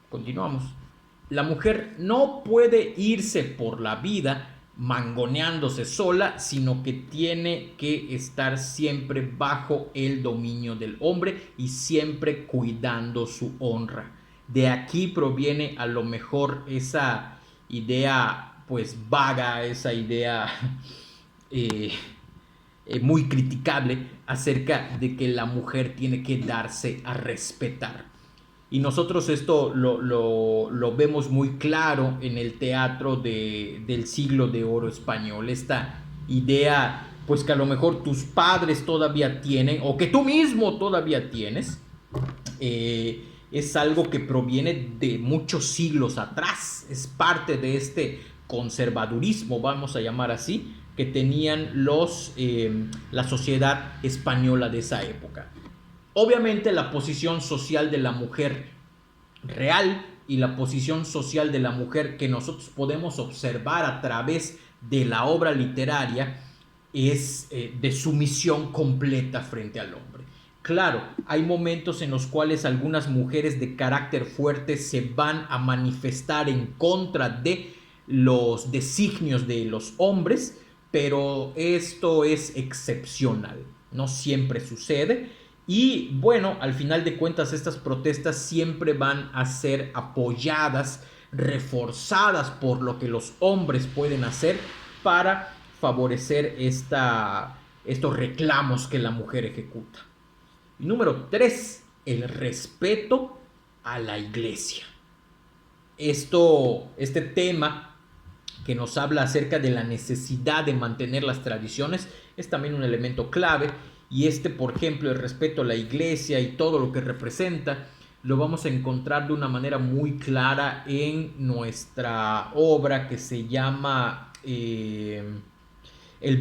Continuamos. La mujer no puede irse por la vida mangoneándose sola, sino que tiene que estar siempre bajo el dominio del hombre y siempre cuidando su honra. De aquí proviene a lo mejor esa idea pues vaga, esa idea eh, muy criticable acerca de que la mujer tiene que darse a respetar. Y nosotros esto lo vemos muy claro en el teatro del siglo de oro español. Esta idea, pues que a lo mejor tus padres todavía tienen, o que tú mismo todavía tienes, es algo que proviene de muchos siglos atrás. Es parte de este conservadurismo, vamos a llamar así, que tenían la sociedad española de esa época. Obviamente la posición social de la mujer real y la posición social de la mujer que nosotros podemos observar a través de la obra literaria es de sumisión completa frente al hombre. Claro, hay momentos en los cuales algunas mujeres de carácter fuerte se van a manifestar en contra de los designios de los hombres, pero esto es excepcional, no siempre sucede. Y bueno, al final de cuentas estas protestas siempre van a ser apoyadas, reforzadas por lo que los hombres pueden hacer para favorecer estos reclamos que la mujer ejecuta. Y número 3, el respeto a la iglesia. Este tema que nos habla acerca de la necesidad de mantener las tradiciones es también un elemento clave. Y por ejemplo, el respeto a la iglesia y todo lo que representa, lo vamos a encontrar de una manera muy clara en nuestra obra que se llama El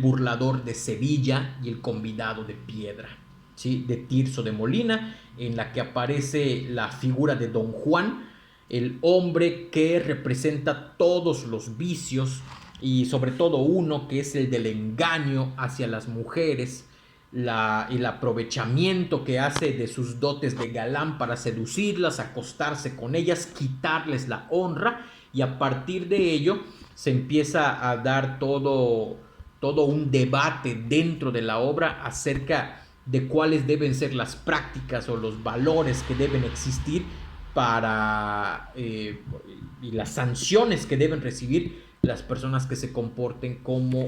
burlador de Sevilla y el convidado de piedra, ¿sí? De Tirso de Molina, en la que aparece la figura de Don Juan, el hombre que representa todos los vicios y sobre todo uno que es el del engaño hacia las mujeres, el aprovechamiento que hace de sus dotes de galán para seducirlas, acostarse con ellas, quitarles la honra, y a partir de ello se empieza a dar todo un debate dentro de la obra acerca de cuáles deben ser las prácticas o los valores que deben existir para y las sanciones que deben recibir las personas que se comporten como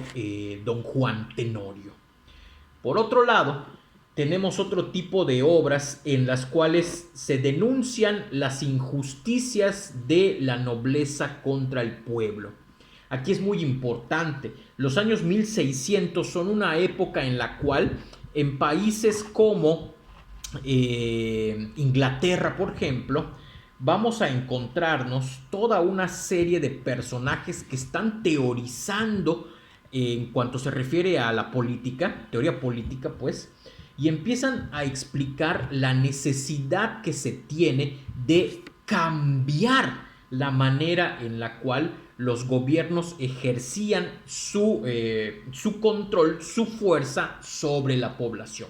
Don Juan Tenorio. Por otro lado, tenemos otro tipo de obras en las cuales se denuncian las injusticias de la nobleza contra el pueblo. Aquí es muy importante. Los años 1600 son una época en la cual en países como Inglaterra, por ejemplo, vamos a encontrarnos toda una serie de personajes que están teorizando en cuanto se refiere a la política, teoría política pues, y empiezan a explicar la necesidad que se tiene de cambiar la manera en la cual los gobiernos ejercían su control, su fuerza sobre la población.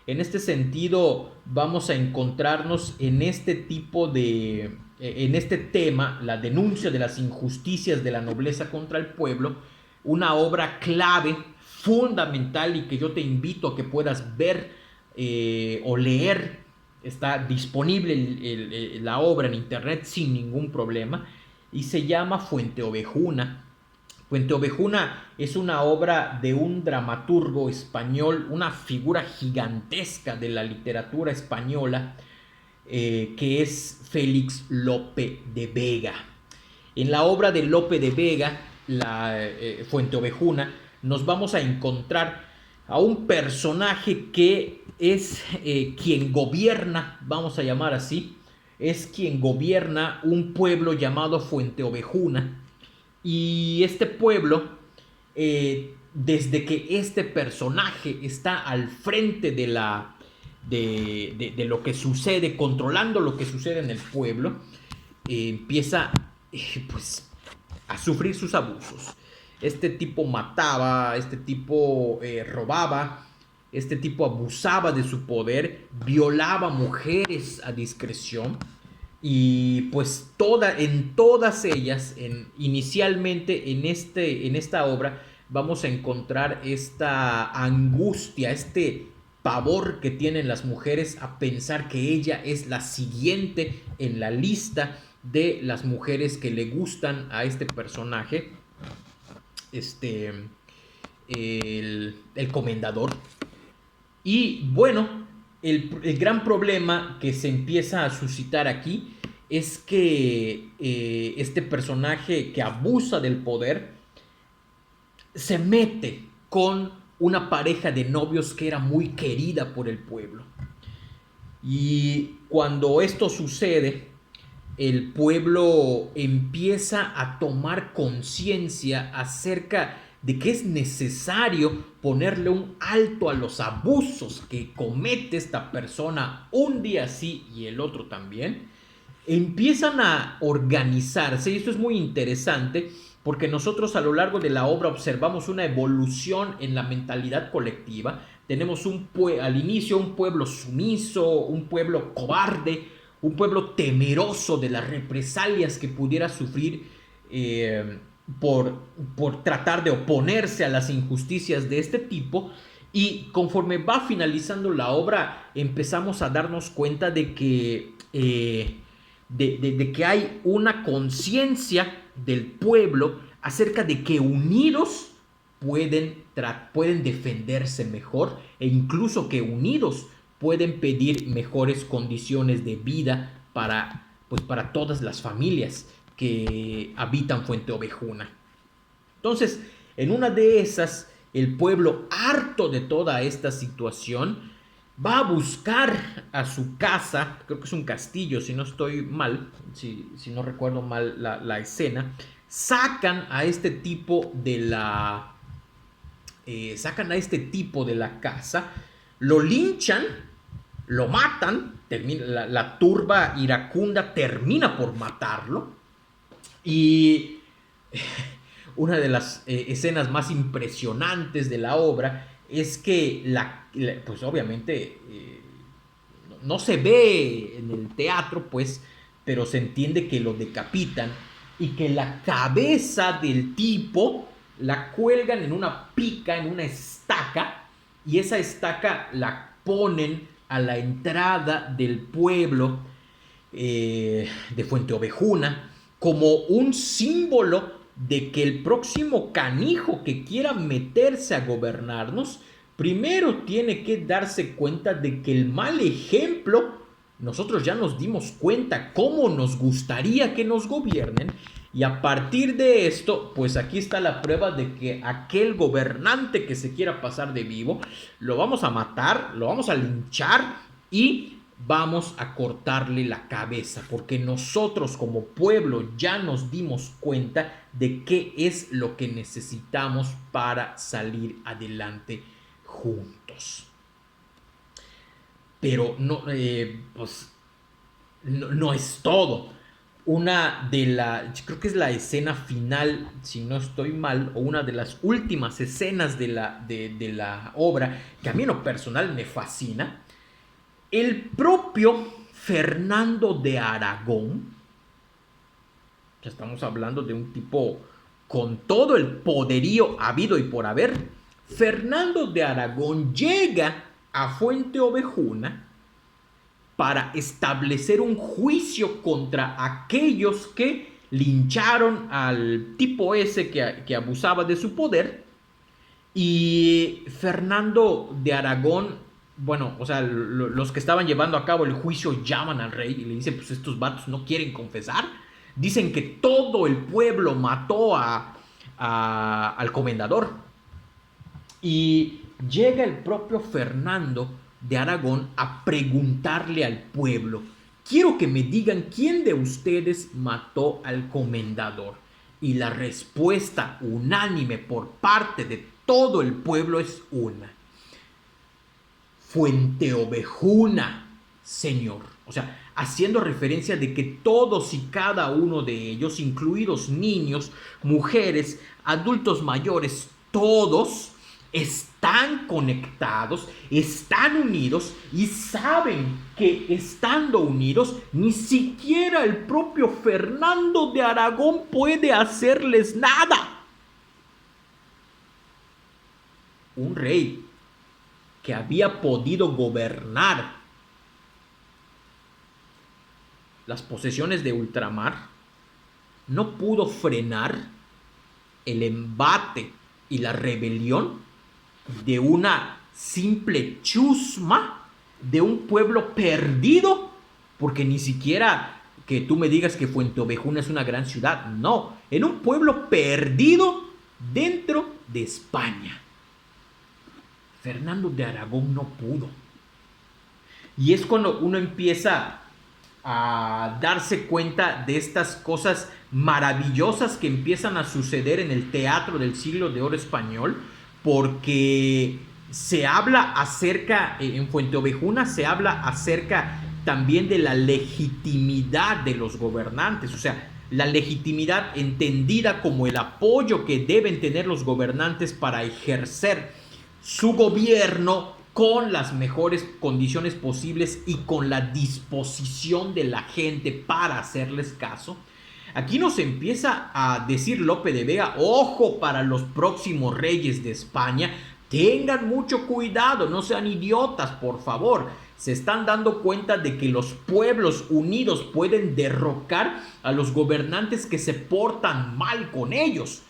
En este sentido, vamos a encontrarnos en este en este tema, la denuncia de las injusticias de la nobleza contra el pueblo, una obra clave, fundamental y que yo te invito a que puedas ver o leer. Está disponible la obra en internet sin ningún problema y se llama Fuente Ovejuna. Fuente Ovejuna es una obra de un dramaturgo español, una figura gigantesca de la literatura española, que es Félix Lope de Vega. En la obra de Lope de Vega, Fuente Ovejuna, nos vamos a encontrar a un personaje que es quien gobierna, vamos a llamar así, es quien gobierna un pueblo llamado Fuente Ovejuna. Y este pueblo, desde que este personaje está al frente de lo que sucede, controlando lo que sucede en el pueblo, empieza pues a sufrir sus abusos. Este tipo mataba, este tipo robaba, este tipo abusaba de su poder, violaba mujeres a discreción. Y pues en todas ellas, inicialmente en esta obra, vamos a encontrar esta angustia, este pavor que tienen las mujeres a pensar que ella es la siguiente en la lista de las mujeres que le gustan a este personaje, este, el comendador. Y bueno, el gran problema que se empieza a suscitar aquí es que este personaje que abusa del poder se mete con una pareja de novios que era muy querida por el pueblo. Y cuando esto sucede, el pueblo empieza a tomar conciencia acerca de que es necesario ponerle un alto a los abusos que comete esta persona un día sí y el otro también. Empiezan a organizarse, y esto es muy interesante porque nosotros a lo largo de la obra observamos una evolución en la mentalidad colectiva. Tenemos al inicio un pueblo sumiso, un pueblo cobarde, un pueblo temeroso de las represalias que pudiera sufrir por tratar de oponerse a las injusticias de este tipo. Y conforme va finalizando la obra, empezamos a darnos cuenta de que, de que hay una conciencia del pueblo acerca de que unidos pueden defenderse mejor, e incluso que unidos pueden pedir mejores condiciones de vida para todas las familias que habitan Fuente Ovejuna. Entonces, en una de esas, el pueblo, harto de toda esta situación, va a buscar a su casa, creo que es un castillo, si no estoy mal, si no recuerdo mal la escena. Sacan a este tipo de la casa, lo linchan, lo matan, la turba iracunda termina por matarlo. Y una de las escenas más impresionantes de la obra es que pues obviamente no se ve en el teatro, pues, pero se entiende que lo decapitan y que la cabeza del tipo la cuelgan en una pica, en una estaca, y esa estaca la ponen a la entrada del pueblo de Fuente Ovejuna como un símbolo de que el próximo canijo que quiera meterse a gobernarnos primero tiene que darse cuenta de que el mal ejemplo, nosotros ya nos dimos cuenta cómo nos gustaría que nos gobiernen, y a partir de esto, pues aquí está la prueba de que aquel gobernante que se quiera pasar de vivo, lo vamos a matar, lo vamos a linchar y vamos a cortarle la cabeza, porque nosotros como pueblo ya nos dimos cuenta de qué es lo que necesitamos para salir adelante juntos. Pero no, pues, no es todo. Creo que es la escena final, si no estoy mal, o una de las últimas escenas de la obra, que a mí en lo personal me fascina. El propio Fernando de Aragón, ya estamos hablando de un tipo con todo el poderío habido y por haber, Fernando de Aragón llega a Fuente Ovejuna para establecer un juicio contra aquellos que lincharon al tipo ese que abusaba de su poder. Y Fernando de Aragón, bueno, o sea, los que estaban llevando a cabo el juicio llaman al rey y le dicen, pues estos vatos no quieren confesar. Dicen que todo el pueblo mató al comendador. Y llega el propio Fernando de Aragón a preguntarle al pueblo: quiero que me digan quién de ustedes mató al comendador. Y la respuesta unánime por parte de todo el pueblo es una: Fuente Ovejuna, señor. O sea, haciendo referencia de que todos y cada uno de ellos, incluidos niños, mujeres, adultos mayores, todos están conectados, están unidos y saben que estando unidos, ni siquiera el propio Fernando de Aragón puede hacerles nada. Un rey que había podido gobernar las posesiones de ultramar no pudo frenar el embate y la rebelión de una simple chusma de un pueblo perdido, porque ni siquiera que tú me digas que Fuenteovejuna es una gran ciudad, no, en un pueblo perdido dentro de España. Fernando de Aragón no pudo. Y es cuando uno empieza a darse cuenta de estas cosas maravillosas que empiezan a suceder en el teatro del siglo de oro español, porque se habla acerca, en Fuenteovejuna se habla acerca también de la legitimidad de los gobernantes, o sea, la legitimidad entendida como el apoyo que deben tener los gobernantes para ejercer su gobierno con las mejores condiciones posibles y con la disposición de la gente para hacerles caso. Aquí nos empieza a decir Lope de Vega, ojo para los próximos reyes de España, tengan mucho cuidado, no sean idiotas, por favor. Se están dando cuenta de que los pueblos unidos pueden derrocar a los gobernantes que se portan mal con ellos.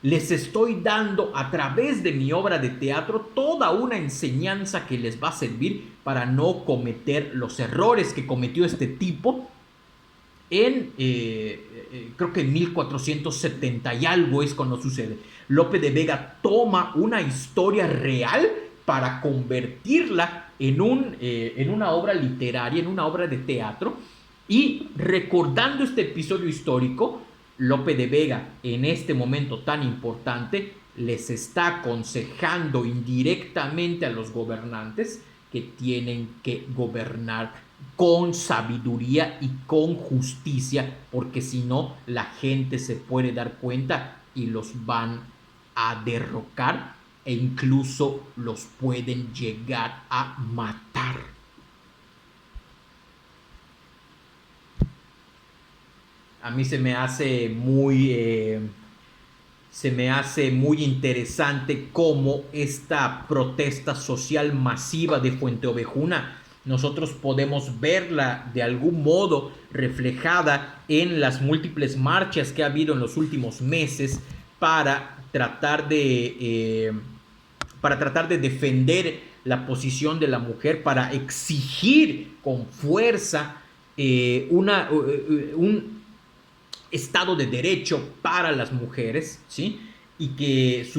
Les estoy dando a través de mi obra de teatro toda una enseñanza que les va a servir para no cometer los errores que cometió este tipo en, creo que en 1470 y algo es cuando sucede. Lope de Vega toma una historia real para convertirla en una obra literaria, en una obra de teatro, y recordando este episodio histórico, Lope de Vega, en este momento tan importante, les está aconsejando indirectamente a los gobernantes que tienen que gobernar con sabiduría y con justicia, porque si no, la gente se puede dar cuenta y los van a derrocar e incluso los pueden llegar a matar. A mí se me hace muy interesante cómo esta protesta social masiva de Fuenteovejuna nosotros podemos verla de algún modo reflejada en las múltiples marchas que ha habido en los últimos meses para tratar de defender la posición de la mujer, para exigir con fuerza un Estado de derecho para las mujeres, ¿sí? Y que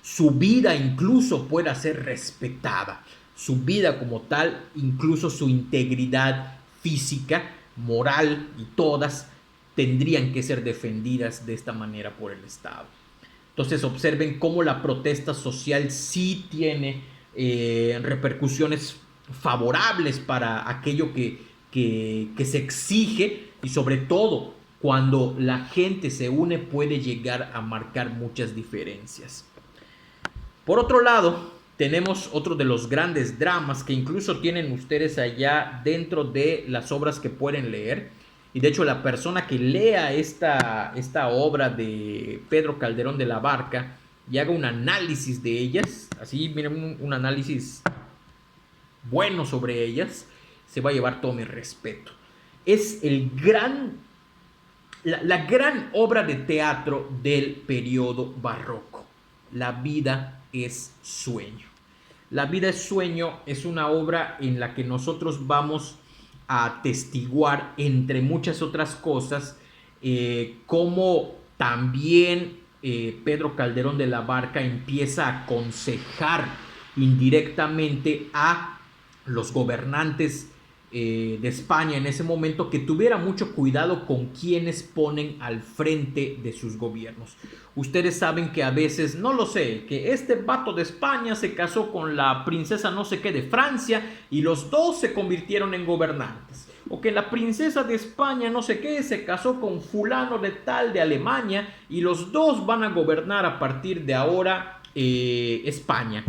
su vida incluso pueda ser respetada, su vida como tal, incluso su integridad física, moral y todas tendrían que ser defendidas de esta manera por el Estado. Entonces observen cómo la protesta social sí tiene repercusiones favorables para aquello que se exige, y sobre todo cuando la gente se une puede llegar a marcar muchas diferencias. Por otro lado, tenemos otro de los grandes dramas que incluso tienen ustedes allá dentro de las obras que pueden leer. Y de hecho la persona que lea esta obra de Pedro Calderón de la Barca y haga un análisis de ellas, así miren, un análisis bueno sobre ellas, se va a llevar todo mi respeto. Es la gran obra de teatro del periodo barroco. La vida es sueño. La vida es sueño es una obra en la que nosotros vamos a atestiguar, entre muchas otras cosas, cómo también Pedro Calderón de la Barca empieza a aconsejar indirectamente a los gobernantes de España en ese momento que tuviera mucho cuidado con quienes ponen al frente de sus gobiernos. Ustedes saben que a veces, no lo sé, que este vato de España se casó con la princesa no sé qué de Francia y los dos se convirtieron en gobernantes. O que la princesa de España no sé qué se casó con fulano de tal de Alemania y los dos van a gobernar a partir de ahora España.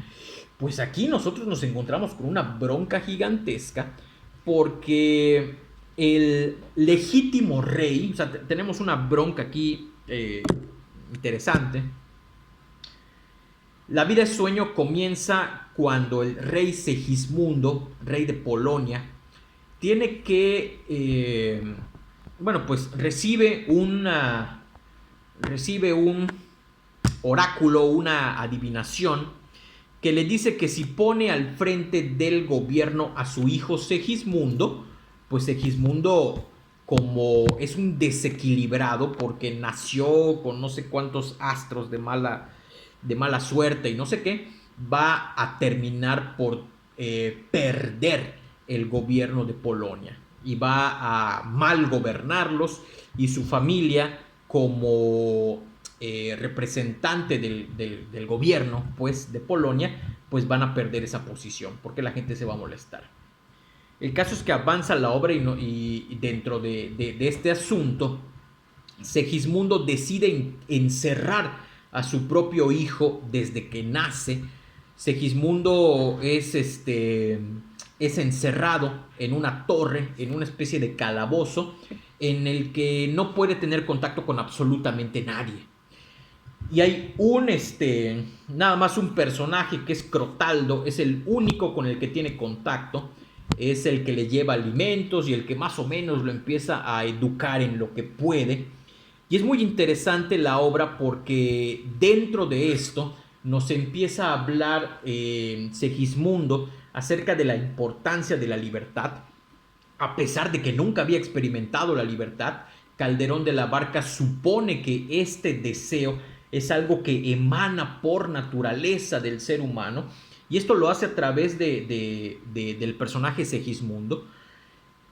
Pues aquí nosotros nos encontramos con una bronca gigantesca porque el legítimo rey, o sea, tenemos una bronca aquí interesante. La vida es sueño comienza cuando el rey Segismundo, rey de Polonia, tiene que, bueno, pues recibe un oráculo, una adivinación, que le dice que si pone al frente del gobierno a su hijo Segismundo, pues Segismundo, como es un desequilibrado porque nació con no sé cuántos astros de mala suerte y no sé qué, va a terminar por perder el gobierno de Polonia y va a mal gobernarlos, y su familia, como representante del gobierno, pues, de Polonia, pues van a perder esa posición porque la gente se va a molestar. El caso es que avanza la obra y dentro de este asunto, Segismundo decide encerrar a su propio hijo desde que nace. Segismundo es encerrado en una torre, en una especie de calabozo, en el que no puede tener contacto con absolutamente nadie. Y hay nada más un personaje que es Crotaldo, es el único con el que tiene contacto, es el que le lleva alimentos y el que más o menos lo empieza a educar en lo que puede. Y es muy interesante la obra porque dentro de esto nos empieza a hablar Segismundo acerca de la importancia de la libertad. A pesar de que nunca había experimentado la libertad, Calderón de la Barca supone que este deseo es algo que emana por naturaleza del ser humano, y esto lo hace a través del personaje Segismundo.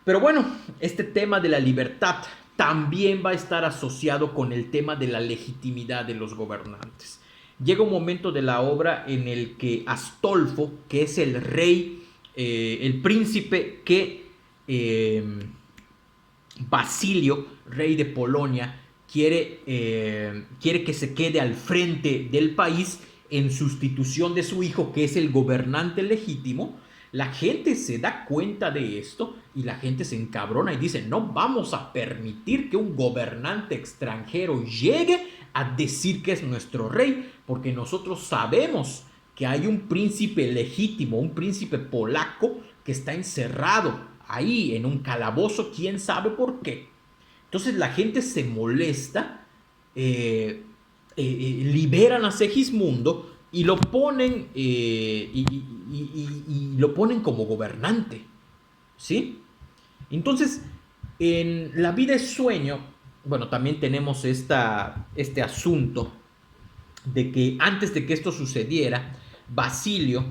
Pero bueno, este tema de la libertad también va a estar asociado con el tema de la legitimidad de los gobernantes. Llega un momento de la obra en el que Astolfo, que es el rey, el príncipe que Basilio, rey de Polonia, quiere que se quede al frente del país en sustitución de su hijo, que es el gobernante legítimo. La gente se da cuenta de esto y la gente se encabrona y dice: no vamos a permitir que un gobernante extranjero llegue a decir que es nuestro rey, porque nosotros sabemos que hay un príncipe legítimo, un príncipe polaco que está encerrado ahí en un calabozo, quién sabe por qué. Entonces la gente se molesta, liberan a Segismundo y lo ponen, y lo ponen como gobernante, ¿sí? Entonces, en La vida es sueño, bueno, también tenemos este asunto de que antes de que esto sucediera, Basilio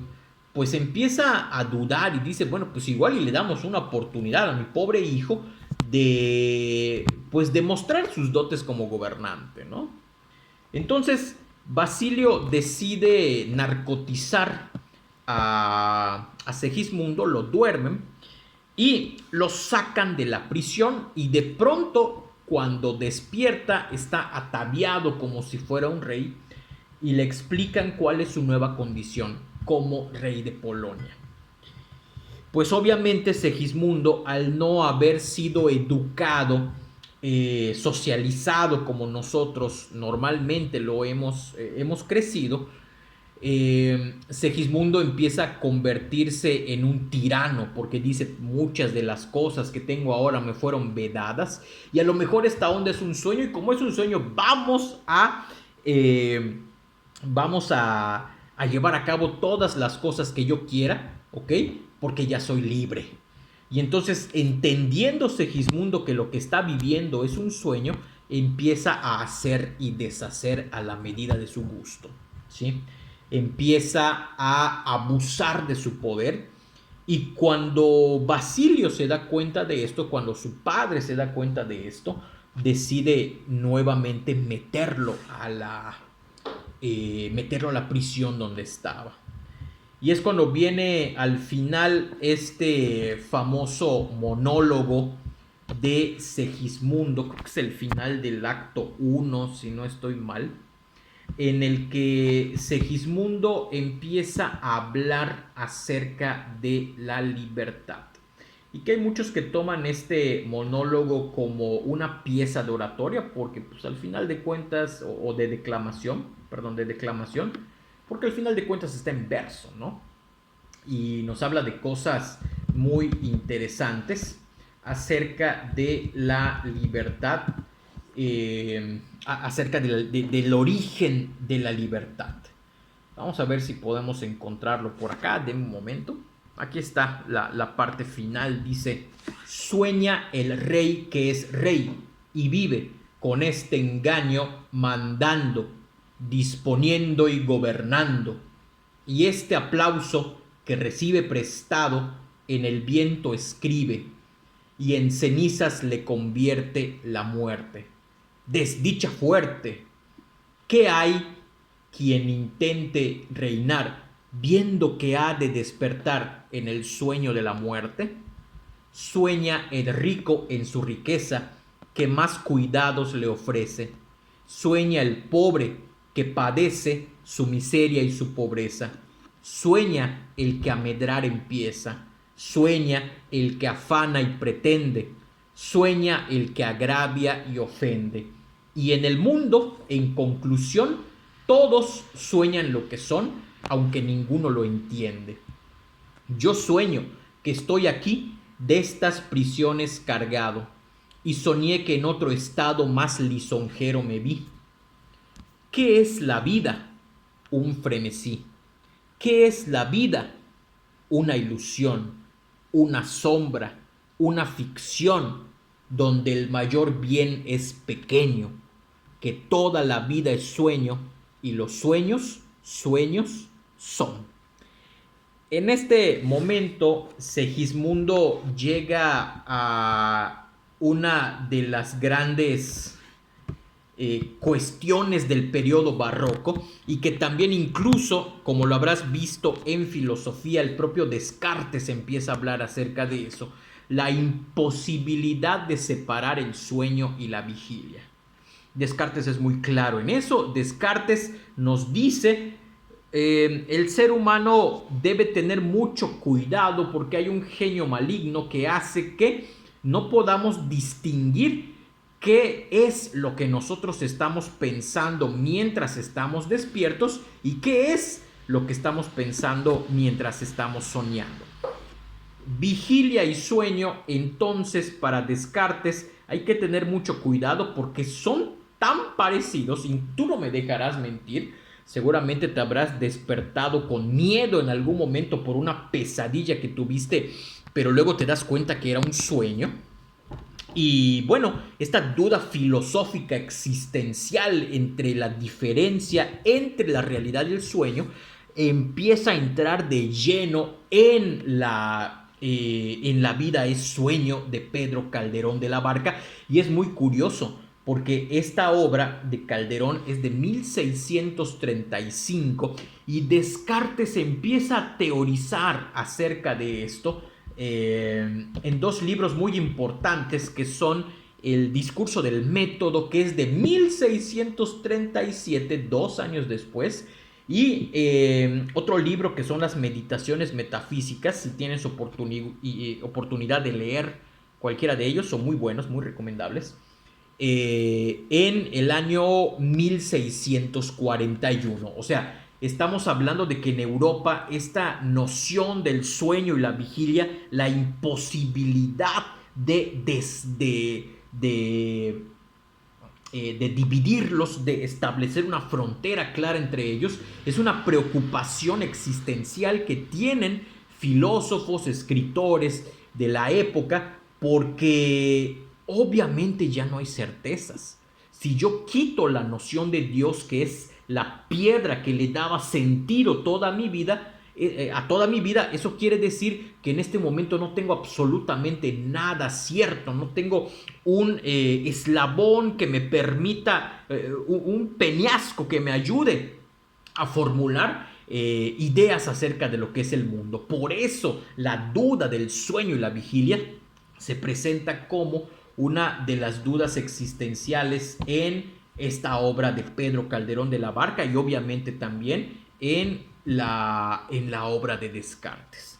pues empieza a dudar y dice: bueno, pues igual y le damos una oportunidad a mi pobre hijo de pues demostrar sus dotes como gobernante, ¿no? Entonces Basilio decide narcotizar a Segismundo, lo duermen y lo sacan de la prisión, y de pronto, cuando despierta, está ataviado como si fuera un rey y le explican cuál es su nueva condición como rey de Polonia. Pues obviamente Segismundo, al no haber sido educado, socializado como nosotros normalmente lo hemos crecido, Segismundo empieza a convertirse en un tirano, porque dice: muchas de las cosas que tengo ahora me fueron vedadas, y a lo mejor esta onda es un sueño, y como es un sueño vamos a llevar a cabo todas las cosas que yo quiera, ¿ok? Porque ya soy libre. Y entonces, entendiendo Segismundo que lo que está viviendo es un sueño, empieza a hacer y deshacer a la medida de su gusto, ¿sí? Empieza a abusar de su poder, y cuando Basilio se da cuenta de esto, cuando su padre se da cuenta de esto, decide nuevamente meterlo a la prisión donde estaba. Y es cuando viene al final este famoso monólogo de Segismundo, creo que es el final del acto 1, si no estoy mal, en el que Segismundo empieza a hablar acerca de la libertad. Y que hay muchos que toman este monólogo como una pieza de oratoria, porque pues al final de cuentas, o de declamación, porque al final de cuentas está en verso, ¿no? Y nos habla de cosas muy interesantes acerca de la libertad, acerca del origen de la libertad. Vamos a ver si podemos encontrarlo por acá. De un momento. Aquí está la parte final. Dice: sueña el rey que es rey y vive con este engaño, mandando, disponiendo y gobernando. Y este aplauso que recibe prestado en el viento escribe, y en cenizas le convierte la muerte. Desdicha fuerte. ¿Qué hay quien intente reinar viendo que ha de despertar en el sueño de la muerte? Sueña el rico en su riqueza, que más cuidados le ofrece. Sueña el pobre que padece su miseria y su pobreza. Sueña el que a medrar empieza. Sueña el que afana y pretende. Sueña el que agravia y ofende. Y en el mundo, en conclusión, todos sueñan lo que son, aunque ninguno lo entiende. Yo sueño que estoy aquí de estas prisiones cargado, y soñé que en otro estado más lisonjero me vi. ¿Qué es la vida? Un frenesí. ¿Qué es la vida? Una ilusión, una sombra, una ficción, donde el mayor bien es pequeño, que toda la vida es sueño, y los sueños, sueños son. En este momento, Segismundo llega a una de las grandes cuestiones del periodo barroco, y que también, incluso, como lo habrás visto en filosofía, el propio Descartes empieza a hablar acerca de eso: la imposibilidad de separar el sueño y la vigilia. Descartes es muy claro en eso. Descartes nos dice: el ser humano debe tener mucho cuidado, porque hay un genio maligno que hace que no podamos distinguir qué es lo que nosotros estamos pensando mientras estamos despiertos y qué es lo que estamos pensando mientras estamos soñando. Vigilia y sueño, entonces, para Descartes hay que tener mucho cuidado, porque son tan parecidos, y tú no me dejarás mentir. Seguramente te habrás despertado con miedo en algún momento por una pesadilla que tuviste, pero luego te das cuenta que era un sueño. Y bueno, esta duda filosófica existencial entre la diferencia entre la realidad y el sueño empieza a entrar de lleno en la vida es sueño de Pedro Calderón de la Barca. Y es muy curioso, porque esta obra de Calderón es de 1635, y Descartes empieza a teorizar acerca de esto en dos libros muy importantes, que son el Discurso del Método, que es de 1637, 2 años después, y otro libro que son las Meditaciones Metafísicas. Si tienes oportunidad de leer cualquiera de ellos, son muy buenos, muy recomendables. En el año 1641. O sea, estamos hablando de que en Europa esta noción del sueño y la vigilia, la imposibilidad de dividirlos, de establecer una frontera clara entre ellos, es una preocupación existencial que tienen filósofos, escritores de la época, porque obviamente ya no hay certezas. Si yo quito la noción de Dios, que es la piedra que le daba sentido a toda mi vida, eso quiere decir que en este momento no tengo absolutamente nada cierto, no tengo un eslabón que me permita, un peñasco que me ayude a formular ideas acerca de lo que es el mundo. Por eso la duda del sueño y la vigilia se presenta como una de las dudas existenciales en esta obra de Pedro Calderón de la Barca y obviamente también en la obra de Descartes.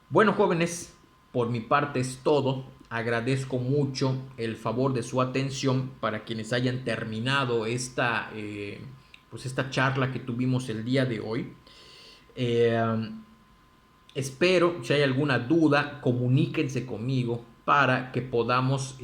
Bueno, jóvenes, por mi parte es todo. Agradezco mucho el favor de su atención para quienes hayan terminado pues esta charla que tuvimos el día de hoy. Eh, Espero, si hay alguna duda, comuníquense conmigo para que podamos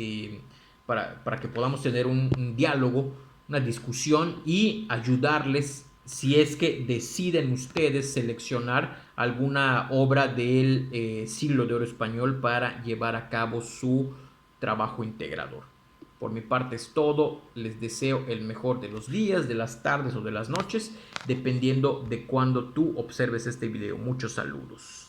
tener un diálogo, una discusión y ayudarles si es que deciden ustedes seleccionar alguna obra del siglo de oro español para llevar a cabo su trabajo integrador. Por mi parte es todo. Les deseo el mejor de los días, de las tardes o de las noches, dependiendo de cuando tú observes este video. Muchos saludos.